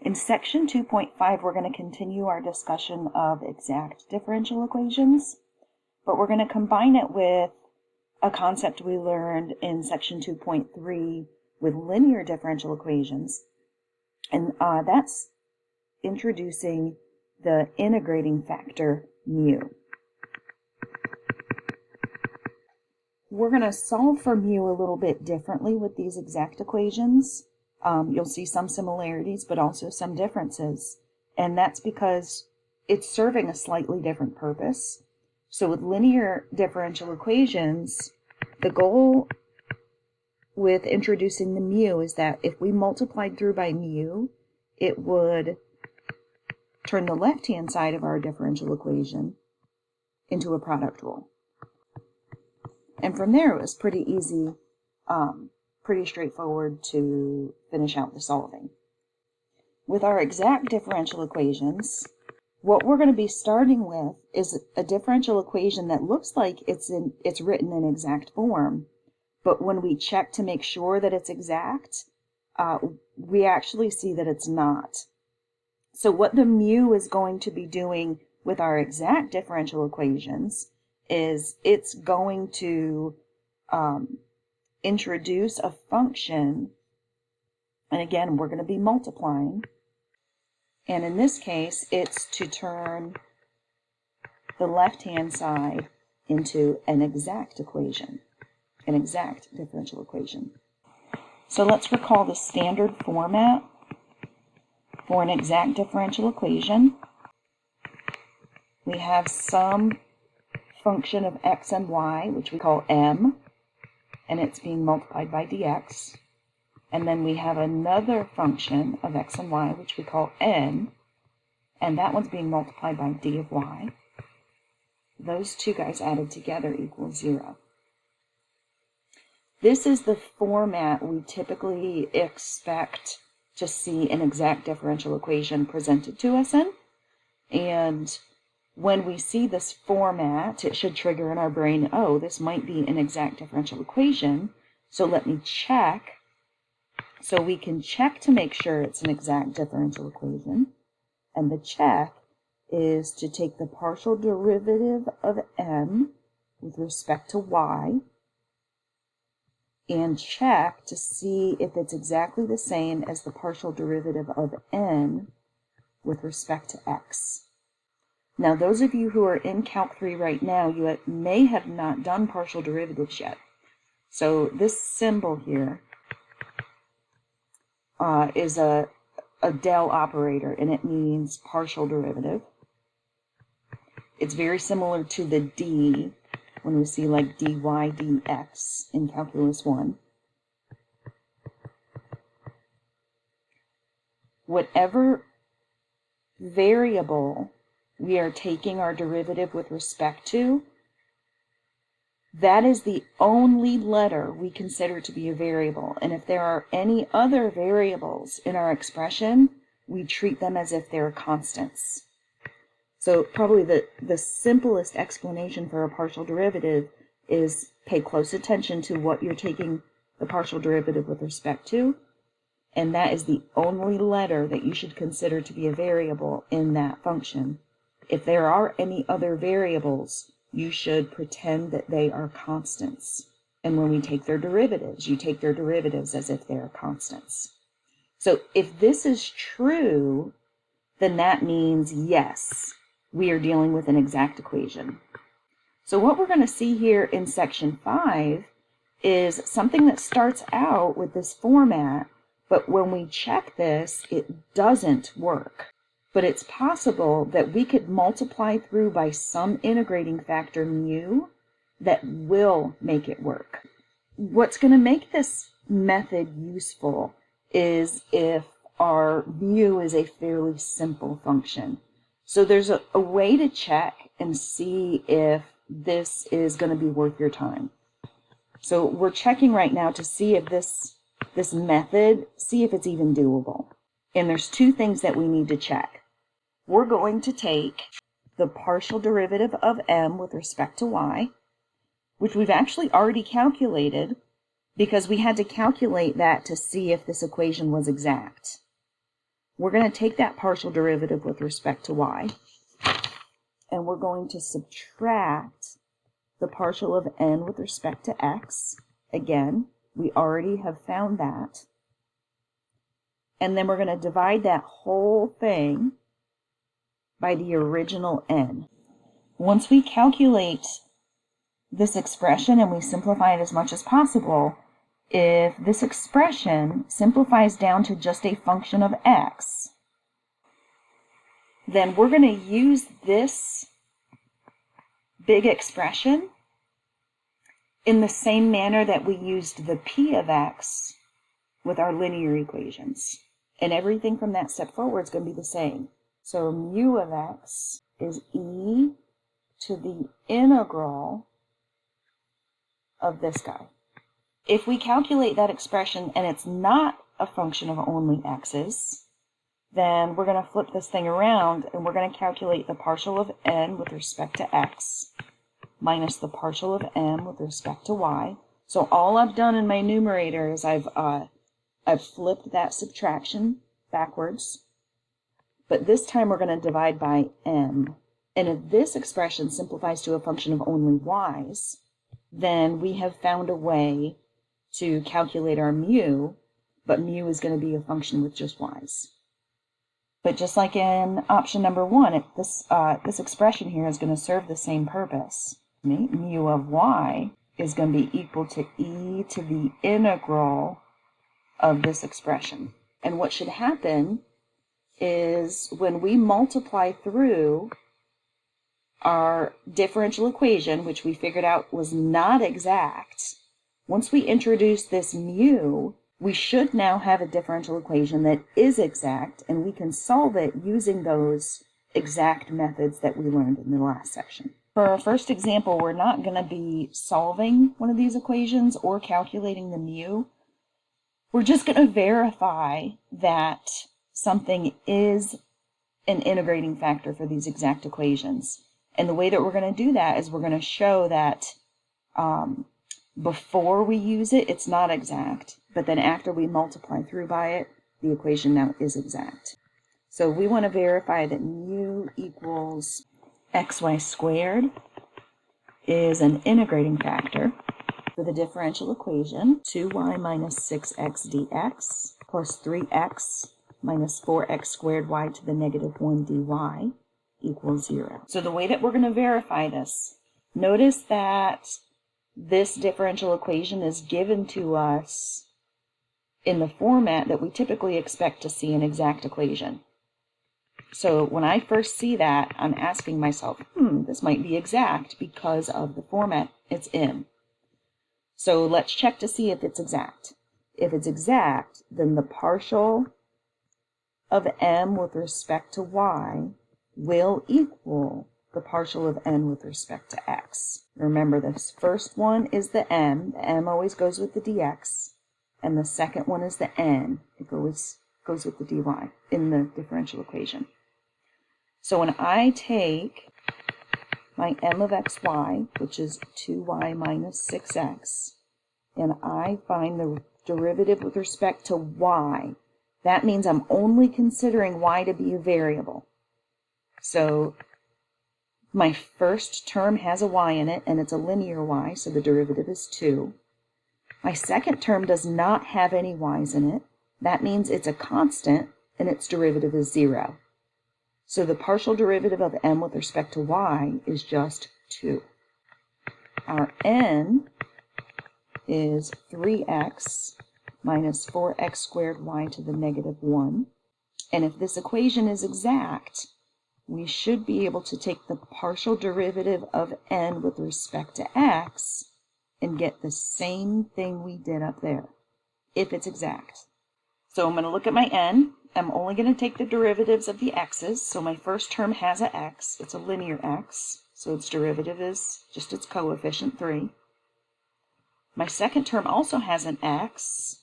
In section 2.5, we're going to continue our discussion of exact differential equations, but we're going to combine it with a concept we learned in section 2.3 with linear differential equations, and that's introducing the integrating factor mu. We're going to solve for mu a little bit differently with these exact equations. You'll see some similarities, but also some differences. And that's because it's serving a slightly different purpose. So with linear differential equations, the goal with introducing the mu is that if we multiplied through by mu, it would turn the left-hand side of our differential equation into a product rule. And from there, it was pretty easy, pretty straightforward to finish out the solving. With our exact differential equations, what we're going to be starting with is a differential equation that looks like it's written in exact form, but when we check to make sure that it's exact, we actually see that it's not. So what the mu is going to be doing with our exact differential equations is it's going to introduce a function, and again, we're going to be multiplying, and in this case, it's to turn the left-hand side into an exact equation, an exact differential equation. So let's recall the standard format for an exact differential equation. We have some function of x and y, which we call m, and it's being multiplied by dx. And then we have another function of x and y, which we call n, and that one's being multiplied by d of y. Those two guys added together equals 0. This is the format we typically expect to see an exact differential equation presented to us in. And when we see this format, it should trigger in our brain, oh, this might be an exact differential equation, so let me check. So we can check to make sure it's an exact differential equation. And the check is to take the partial derivative of m with respect to y and check to see if it's exactly the same as the partial derivative of n with respect to x. Now, those of you who are in Calc 3 right now, you may have not done partial derivatives yet. So this symbol here is a del operator, and it means partial derivative. It's very similar to the d when we see like dy dx in Calculus 1. Whatever variable we are taking our derivative with respect to, that is the only letter we consider to be a variable. And if there are any other variables in our expression, we treat them as if they're constants. So probably the simplest explanation for a partial derivative is pay close attention to what you're taking the partial derivative with respect to, and that is the only letter that you should consider to be a variable in that function. If there are any other variables, you should pretend that they are constants. And when we take their derivatives, you take their derivatives as if they are constants. So if this is true, then that means yes, we are dealing with an exact equation. So what we're going to see here in section 5 is something that starts out with this format, but when we check this, it doesn't work. But it's possible that we could multiply through by some integrating factor mu that will make it work. What's going to make this method useful is if our mu is a fairly simple function. So there's a way to check and see if this is going to be worth your time. So we're checking right now to see if this method, see if it's even doable. And there's two things that we need to check. We're going to take the partial derivative of m with respect to y, which we've actually already calculated because we had to calculate that to see if this equation was exact. we're going to take that partial derivative with respect to y, and we're going to subtract the partial of n with respect to x. Again, we already have found that. And then we're going to divide that whole thing by the original n. Once we calculate this expression and we simplify it as much as possible, if this expression simplifies down to just a function of x, then we're going to use this big expression in the same manner that we used the p of x with our linear equations. And everything from that step forward is going to be the same. So mu of x is e to the integral of this guy. If we calculate that expression and it's not a function of only x's, then we're going to flip this thing around and we're going to calculate the partial of n with respect to x minus the partial of m with respect to y. So all I've done in my numerator is I've flipped that subtraction backwards, but this time we're going to divide by m. And if this expression simplifies to a function of only y's, then we have found a way to calculate our mu, but mu is going to be a function with just y's. But just like in option number one, this expression here is going to serve the same purpose. Mu of y is going to be equal to e to the integral of this expression. And what should happen is when we multiply through our differential equation, which we figured out was not exact, once we introduce this mu, we should now have a differential equation that is exact, and we can solve it using those exact methods that we learned in the last section. For our first example, we're not going to be solving one of these equations or calculating the mu. We're just going to verify that something is an integrating factor for these exact equations. And the way that we're going to do that is we're going to show that before we use it, it's not exact, but then after we multiply through by it, the equation now is exact. So we want to verify that mu equals xy squared is an integrating factor for the differential equation 2y minus 6x dx plus 3x minus 4x squared y to the negative 1 dy equals 0. So the way that we're going to verify this, notice that this differential equation is given to us in the format that we typically expect to see an exact equation. So when I first see that, I'm asking myself, this might be exact because of the format it's in. So let's check to see if it's exact. If it's exact, then the partial of m with respect to y will equal the partial of n with respect to x. Remember, this first one is the m. The m always goes with the dx. And the second one is the n. It always goes with the dy in the differential equation. So when I take my m of xy, which is 2y minus 6x, and I find the derivative with respect to y, that means I'm only considering y to be a variable. So my first term has a y in it, and it's a linear y, so the derivative is 2. My second term does not have any y's in it. That means it's a constant, and its derivative is 0. So the partial derivative of m with respect to y is just 2. Our n is 3x minus 4x squared y to the negative 1. And if this equation is exact, we should be able to take the partial derivative of n with respect to x and get the same thing we did up there, if it's exact. So I'm going to look at my n. I'm only going to take the derivatives of the x's. So my first term has an x. It's a linear x. So its derivative is just its coefficient, 3. My second term also has an x,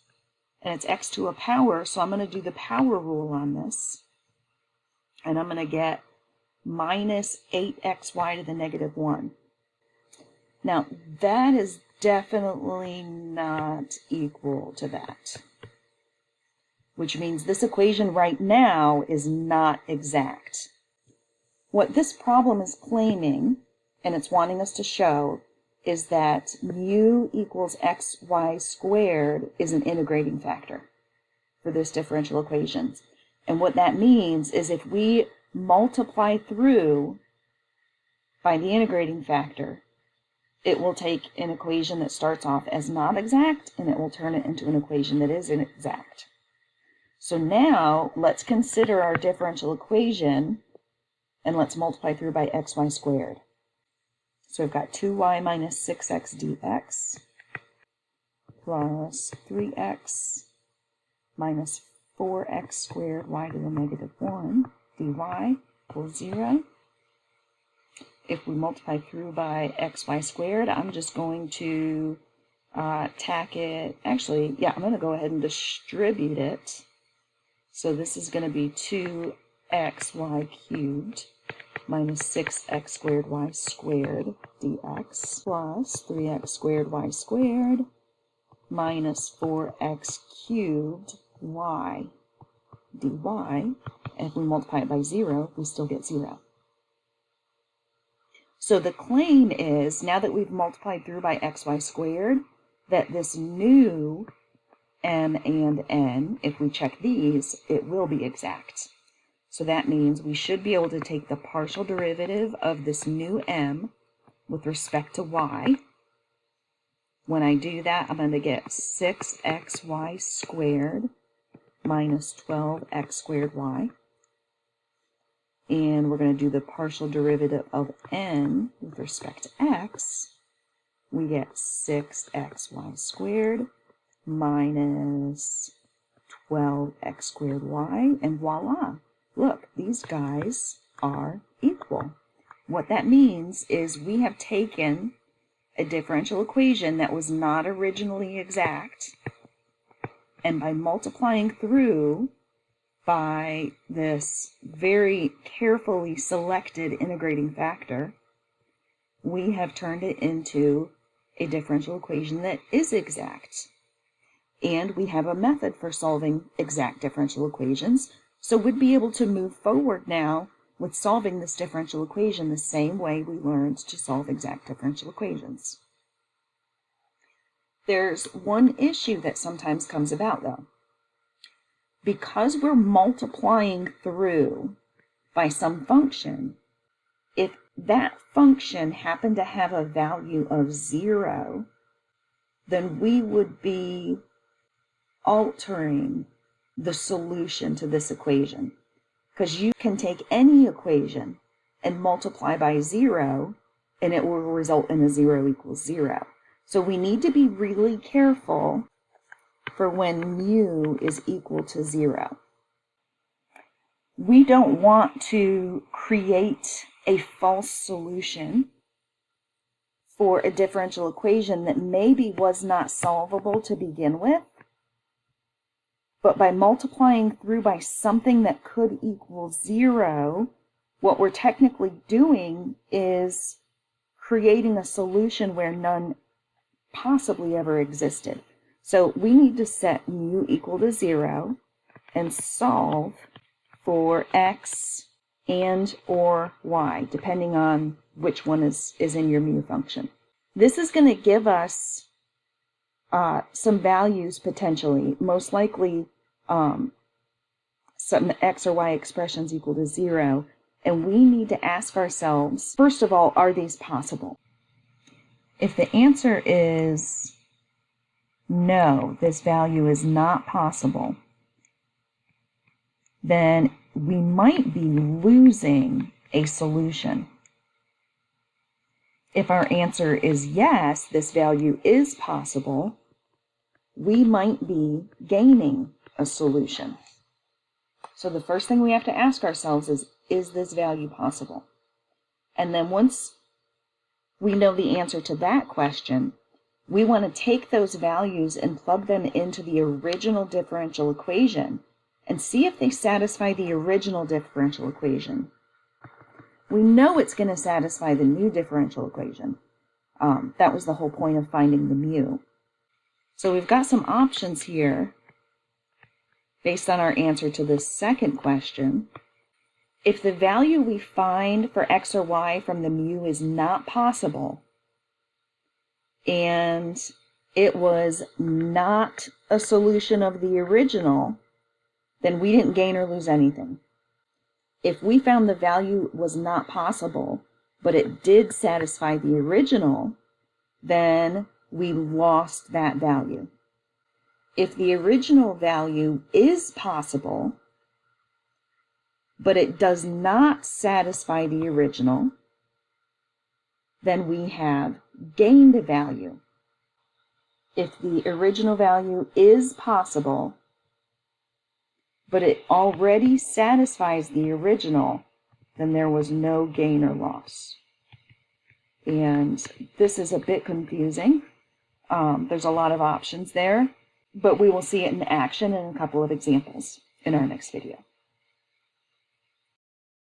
and it's x to a power. So I'm going to do the power rule on this. And I'm going to get minus 8xy to the negative 1. Now, that is definitely not equal to that. which means this equation right now is not exact. What this problem is claiming, and it's wanting us to show, is that mu equals xy squared is an integrating factor for this differential equation. And what that means is if we multiply through by the integrating factor, it will take an equation that starts off as not exact and it will turn it into an equation that is exact. So now let's consider our differential equation and let's multiply through by xy squared. So we've got 2y minus 6x dx plus 3x minus 4x squared y to the negative 1 dy equals 0. If we multiply through by xy squared, I'm just going to tack it. Actually, yeah, I'm going to go ahead and distribute it. So this is going to be 2xy cubed minus 6x squared y squared dx plus 3x squared y squared minus 4x cubed y dy. And if we multiply it by 0, we still get 0. So the claim is, now that we've multiplied through by xy squared, that this new m and n, if we check these, it will be exact. So that means we should be able to take the partial derivative of this new m with respect to y. When I do that, I'm going to get 6xy squared minus 12x squared y. And we're going to do the partial derivative of n with respect to x. We get 6xy squared minus 12x squared y, and voila. Look, these guys are equal. What that means is we have taken a differential equation that was not originally exact, and by multiplying through by this very carefully selected integrating factor, we have turned it into a differential equation that is exact. And we have a method for solving exact differential equations, so we'd be able to move forward now with solving this differential equation the same way we learned to solve exact differential equations. There's one issue that sometimes comes about, though. Because we're multiplying through by some function, if that function happened to have a value of 0, then we would be altering the solution to this equation. Because you can take any equation and multiply by 0, and it will result in a 0 equals 0. So we need to be really careful for when mu is equal to 0. We don't want to create a false solution for a differential equation that maybe was not solvable to begin with, but by multiplying through by something that could equal 0, what we're technically doing is creating a solution where none possibly ever existed. So we need to set mu equal to 0 and solve for x and or y, depending on which one is in your mu function. This is going to give us some values potentially, most likely some x or y expressions equal to 0, and we need to ask ourselves, first of all, are these possible? If the answer is no, this value is not possible, then we might be losing a solution. If our answer is yes, this value is possible, we might be gaining a solution. So the first thing we have to ask ourselves is this value possible? And then once we know the answer to that question, we want to take those values and plug them into the original differential equation and see if they satisfy the original differential equation. We know it's going to satisfy the new differential equation. That was the whole point of finding the mu. So we've got some options here. based on our answer to this second question, if the value we find for x or y from the mu is not possible, and it was not a solution of the original, then we didn't gain or lose anything. If we found the value was not possible, but it did satisfy the original, then we lost that value. If the original value is possible, but it does not satisfy the original, then we have gained a value. If the original value is possible, but it already satisfies the original, then there was no gain or loss. And this is a bit confusing. There's a lot of options there, but we will see it in action in a couple of examples in our next video.